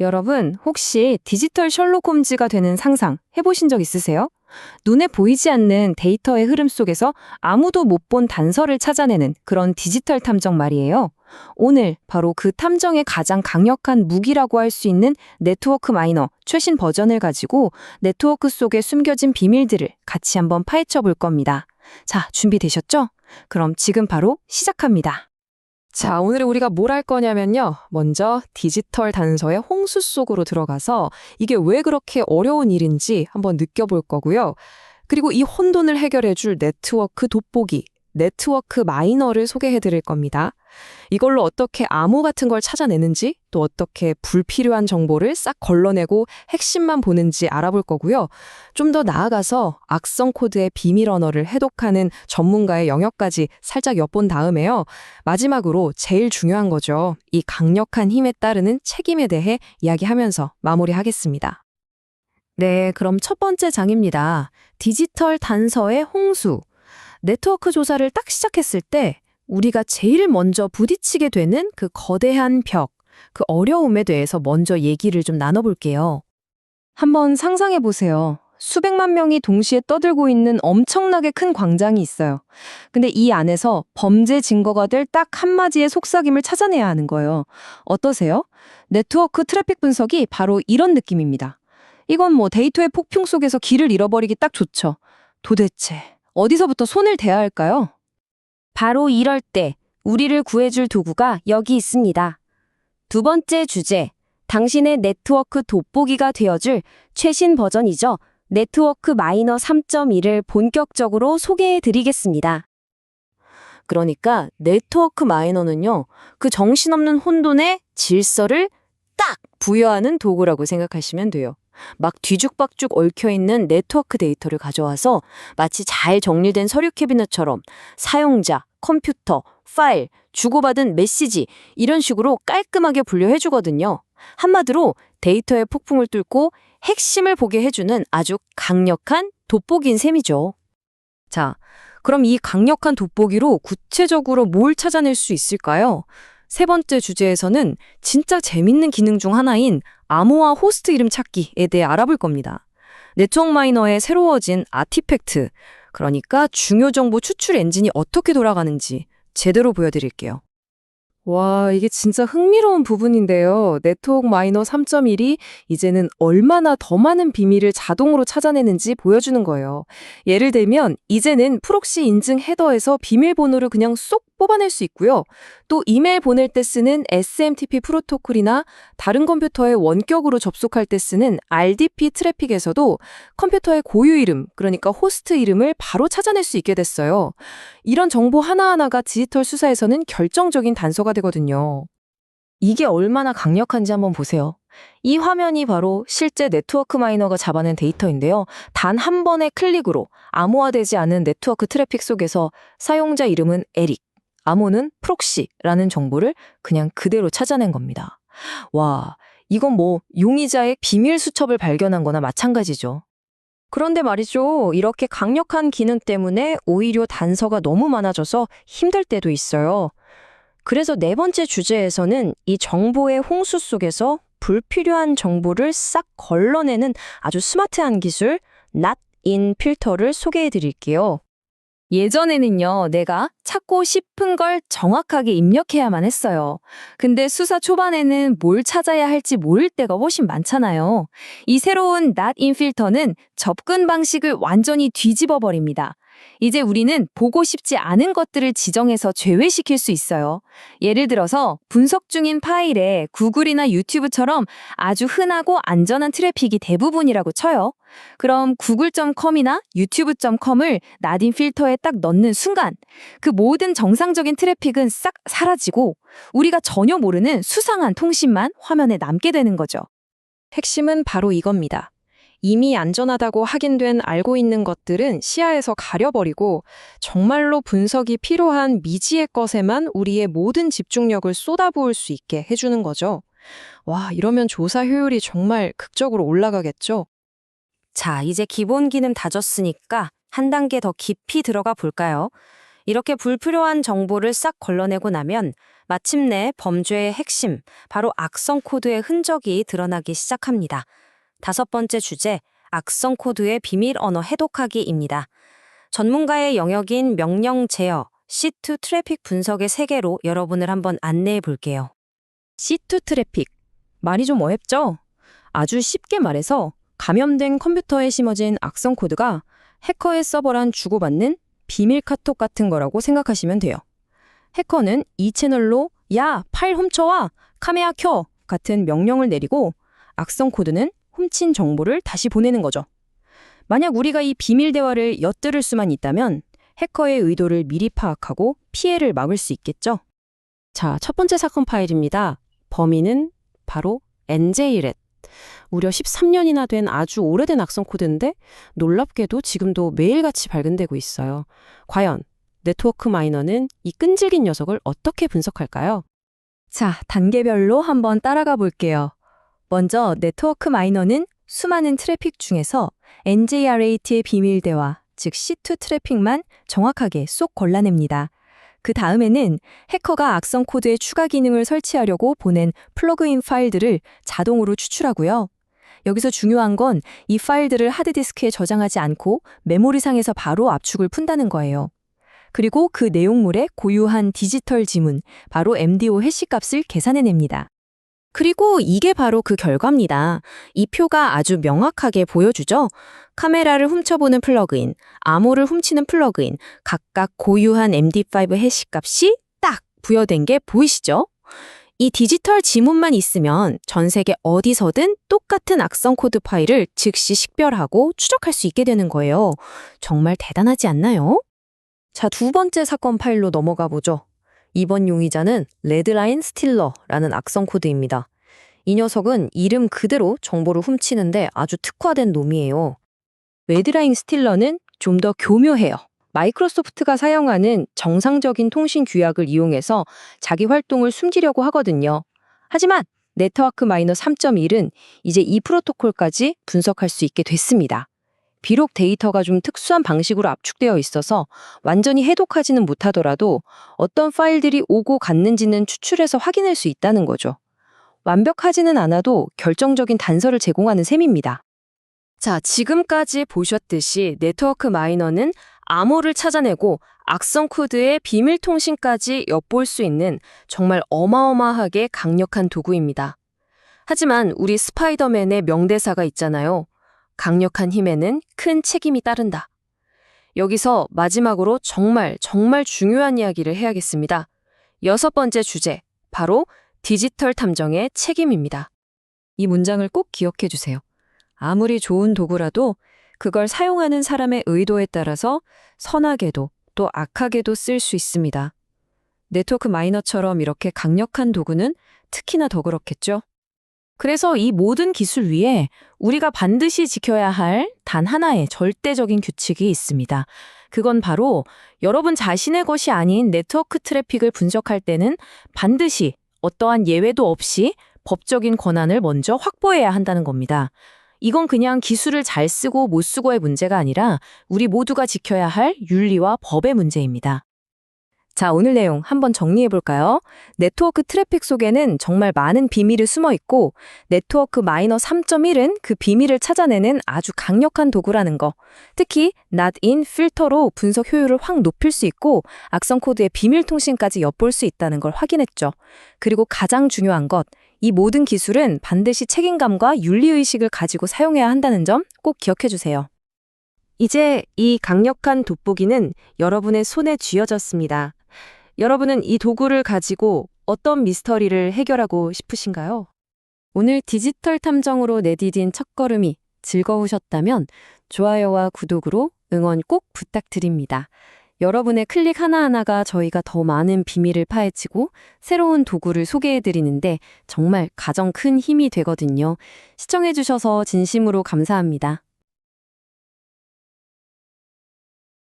여러분, 혹시 디지털 셜록 홈즈가 되는 상상 해보신 적 있으세요? 눈에 보이지 않는 데이터의 흐름 속에서 아무도 못 본 단서를 찾아내는 그런 디지털 탐정 말이에요. 오늘 바로 그 탐정의 가장 강력한 무기라고 할 수 있는 네트워크 마이너 최신 버전을 가지고 네트워크 속에 숨겨진 비밀들을 같이 한번 파헤쳐 볼 겁니다. 자, 준비되셨죠? 그럼 지금 바로 시작합니다. 자, 오늘 우리가 뭘 할 거냐면요. 먼저 디지털 단서의 홍수 속으로 들어가서 이게 왜 그렇게 어려운 일인지 한번 느껴볼 거고요. 그리고 이 혼돈을 해결해줄 네트워크 돋보기, 네트워크 마이너를 소개해 드릴 겁니다. 이걸로 어떻게 암호 같은 걸 찾아내는지, 또 어떻게 불필요한 정보를 싹 걸러내고 핵심만 보는지 알아볼 거고요. 좀 더 나아가서 악성 코드의 비밀 언어를 해독하는 전문가의 영역까지 살짝 엿본 다음에요. 마지막으로 제일 중요한 거죠. 이 강력한 힘에 따르는 책임에 대해 이야기하면서 마무리하겠습니다. 네, 그럼 첫 번째 장입니다. 디지털 단서의 홍수. 네트워크 조사를 딱 시작했을 때 우리가 제일 먼저 부딪히게 되는 그 거대한 벽, 그 어려움에 대해서 먼저 얘기를 좀 나눠볼게요. 한번 상상해 보세요. 수백만 명이 동시에 떠들고 있는 엄청나게 큰 광장이 있어요. 근데 이 안에서 범죄 증거가 될 딱 한마디의 속삭임을 찾아내야 하는 거예요. 어떠세요? 네트워크 트래픽 분석이 바로 이런 느낌입니다. 이건 뭐 데이터의 폭풍 속에서 길을 잃어버리기 딱 좋죠. 도대체 어디서부터 손을 대야 할까요? 바로 이럴 때 우리를 구해줄 도구가 여기 있습니다. 두 번째 주제, 당신의 네트워크 돋보기가 되어줄 최신 버전이죠. 네트워크 마이너 3.1을 본격적으로 소개해드리겠습니다. 그러니까 네트워크 마이너는요, 그 정신없는 혼돈의 질서를 딱 부여하는 도구라고 생각하시면 돼요. 막 뒤죽박죽 얽혀있는 네트워크 데이터를 가져와서 마치 잘 정리된 서류 캐비넷처럼 사용자, 컴퓨터, 파일, 주고받은 메시지 이런 식으로 깔끔하게 분류해주거든요. 한마디로 데이터의 폭풍을 뚫고 핵심을 보게 해주는 아주 강력한 돋보기인 셈이죠. 자, 그럼 이 강력한 돋보기로 구체적으로 뭘 찾아낼 수 있을까요? 세 번째 주제에서는 진짜 재밌는 기능 중 하나인 암호화 호스트 이름 찾기에 대해 알아볼 겁니다. 네트워크 마이너의 새로워진 아티팩트, 그러니까 중요 정보 추출 엔진이 어떻게 돌아가는지 제대로 보여드릴게요. 와, 이게 진짜 흥미로운 부분인데요. 네트워크 마이너 3.1이 이제는 얼마나 더 많은 비밀을 자동으로 찾아내는지 보여주는 거예요. 예를 들면 이제는 프록시 인증 헤더에서 비밀번호를 그냥 쏙 뽑아낼 수 있고요. 또 이메일 보낼 때 쓰는 SMTP 프로토콜이나 다른 컴퓨터에 원격으로 접속할 때 쓰는 RDP 트래픽에서도 컴퓨터의 고유 이름, 그러니까 호스트 이름을 바로 찾아낼 수 있게 됐어요. 이런 정보 하나하나가 디지털 수사에서는 결정적인 단서가 되거든요. 이게 얼마나 강력한지 한번 보세요. 이 화면이 바로 실제 네트워크 마이너가 잡아낸 데이터인데요. 단 한 번의 클릭으로 암호화되지 않은 네트워크 트래픽 속에서 사용자 이름은 에릭, 암호는 프록시라는 정보를 그냥 그대로 찾아낸 겁니다. 와, 이건 뭐 용의자의 비밀 수첩을 발견한 거나 마찬가지죠. 그런데 말이죠. 이렇게 강력한 기능 때문에 오히려 단서가 너무 많아져서 힘들 때도 있어요. 그래서 네 번째 주제에서는 이 정보의 홍수 속에서 불필요한 정보를 싹 걸러내는 아주 스마트한 기술, Not in 필터를 소개해 드릴게요. 예전에는요, 내가 찾고 싶은 걸 정확하게 입력해야만 했어요. 근데 수사 초반에는 뭘 찾아야 할지 모를 때가 훨씬 많잖아요. 이 새로운 Not in 필터는 접근 방식을 완전히 뒤집어 버립니다. 이제 우리는 보고 싶지 않은 것들을 지정해서 제외시킬 수 있어요. 예를 들어서 분석 중인 파일에 구글이나 유튜브처럼 아주 흔하고 안전한 트래픽이 대부분이라고 쳐요. 그럼 구글.com이나 유튜브.com을 나딘 필터에 딱 넣는 순간 그 모든 정상적인 트래픽은 싹 사라지고 우리가 전혀 모르는 수상한 통신만 화면에 남게 되는 거죠. 핵심은 바로 이겁니다. 이미 안전하다고 확인된 알고 있는 것들은 시야에서 가려버리고 정말로 분석이 필요한 미지의 것에만 우리의 모든 집중력을 쏟아부을 수 있게 해주는 거죠. 와, 이러면 조사 효율이 정말 극적으로 올라가겠죠? 자, 이제 기본 기능 다졌으니까 한 단계 더 깊이 들어가 볼까요? 이렇게 불필요한 정보를 싹 걸러내고 나면 마침내 범죄의 핵심, 바로 악성 코드의 흔적이 드러나기 시작합니다. 5번째 주제, 악성 코드의 비밀 언어 해독하기입니다. 전문가의 영역인 명령 제어, C2 트래픽 분석의 세계로 여러분을 한번 안내해 볼게요. C2 트래픽. 말이 좀 어렵죠? 아주 쉽게 말해서 감염된 컴퓨터에 심어진 악성 코드가 해커의 서버랑 주고받는 비밀 카톡 같은 거라고 생각하시면 돼요. 해커는 이 채널로 야, 파일 훔쳐와, 카메라 켜 같은 명령을 내리고 악성 코드는 훔친 정보를 다시 보내는 거죠. 만약 우리가 이 비밀 대화를 엿들을 수만 있다면 해커의 의도를 미리 파악하고 피해를 막을 수 있겠죠. 자, 첫 번째 사건 파일입니다. 범인은 바로 NJRED. 무려 13년이나 된 아주 오래된 악성 코드인데 놀랍게도 지금도 매일같이 발견되고 있어요. 과연 네트워크 마이너는 이 끈질긴 녀석을 어떻게 분석할까요? 자, 단계별로 한번 따라가 볼게요. 먼저 네트워크 마이너는 수많은 트래픽 중에서 NJRED의 비밀 대화, 즉 C2 트래픽만 정확하게 쏙 골라냅니다. 그 다음에는 해커가 악성 코드에 추가 기능을 설치하려고 보낸 플러그인 파일들을 자동으로 추출하고요. 여기서 중요한 건 이 파일들을 하드디스크에 저장하지 않고 메모리상에서 바로 압축을 푼다는 거예요. 그리고 그 내용물의 고유한 디지털 지문, 바로 MD5 해시값을 계산해냅니다. 그리고 이게 바로 그 결과입니다. 이 표가 아주 명확하게 보여주죠? 카메라를 훔쳐보는 플러그인, 암호를 훔치는 플러그인, 각각 고유한 MD5 해시값이 딱 부여된 게 보이시죠? 이 디지털 지문만 있으면 전 세계 어디서든 똑같은 악성 코드 파일을 즉시 식별하고 추적할 수 있게 되는 거예요. 정말 대단하지 않나요? 자, 2번째 사건 파일로 넘어가 보죠. 이번 용의자는 레드라인 스틸러라는 악성 코드입니다. 이 녀석은 이름 그대로 정보를 훔치는데 아주 특화된 놈이에요. 레드라인 스틸러는 좀 더 교묘해요. 마이크로소프트가 사용하는 정상적인 통신 규약을 이용해서 자기 활동을 숨기려고 하거든요. 하지만 네트워크 마이너 3.1은 이제 이 프로토콜까지 분석할 수 있게 됐습니다. 비록 데이터가 좀 특수한 방식으로 압축되어 있어서 완전히 해독하지는 못하더라도 어떤 파일들이 오고 갔는지는 추출해서 확인할 수 있다는 거죠. 완벽하지는 않아도 결정적인 단서를 제공하는 셈입니다. 자, 지금까지 보셨듯이 네트워크 마이너는 암호를 찾아내고 악성 코드의 비밀 통신까지 엿볼 수 있는 정말 어마어마하게 강력한 도구입니다. 하지만 우리 스파이더맨의 명대사가 있잖아요. 강력한 힘에는 큰 책임이 따른다. 여기서 마지막으로 정말 중요한 이야기를 해야겠습니다. 6번째 주제, 바로 디지털 탐정의 책임입니다. 이 문장을 꼭 기억해 주세요. 아무리 좋은 도구라도 그걸 사용하는 사람의 의도에 따라서 선하게도 또 악하게도 쓸 수 있습니다. 네트워크 마이너처럼 이렇게 강력한 도구는 특히나 더 그렇겠죠. 그래서 이 모든 기술 위에 우리가 반드시 지켜야 할 단 하나의 절대적인 규칙이 있습니다. 그건 바로 여러분 자신의 것이 아닌 네트워크 트래픽을 분석할 때는 반드시 어떠한 예외도 없이 법적인 권한을 먼저 확보해야 한다는 겁니다. 이건 그냥 기술을 잘 쓰고 못 쓰고의 문제가 아니라 우리 모두가 지켜야 할 윤리와 법의 문제입니다. 자, 오늘 내용 한번 정리해 볼까요? 네트워크 트래픽 속에는 정말 많은 비밀이 숨어 있고 네트워크 마이너 3.1은 그 비밀을 찾아내는 아주 강력한 도구라는 거. 특히 not in 필터로 분석 효율을 확 높일 수 있고 악성 코드의 비밀 통신까지 엿볼 수 있다는 걸 확인했죠. 그리고 가장 중요한 것, 이 모든 기술은 반드시 책임감과 윤리의식을 가지고 사용해야 한다는 점 꼭 기억해 주세요. 이제 이 강력한 돋보기는 여러분의 손에 쥐어졌습니다. 여러분은 이 도구를 가지고 어떤 미스터리를 해결하고 싶으신가요? 오늘 디지털 탐정으로 내디딘 첫걸음이 즐거우셨다면 좋아요와 구독으로 응원 꼭 부탁드립니다. 여러분의 클릭 하나하나가 저희가 더 많은 비밀을 파헤치고 새로운 도구를 소개해드리는데 정말 가장 큰 힘이 되거든요. 시청해주셔서 진심으로 감사합니다.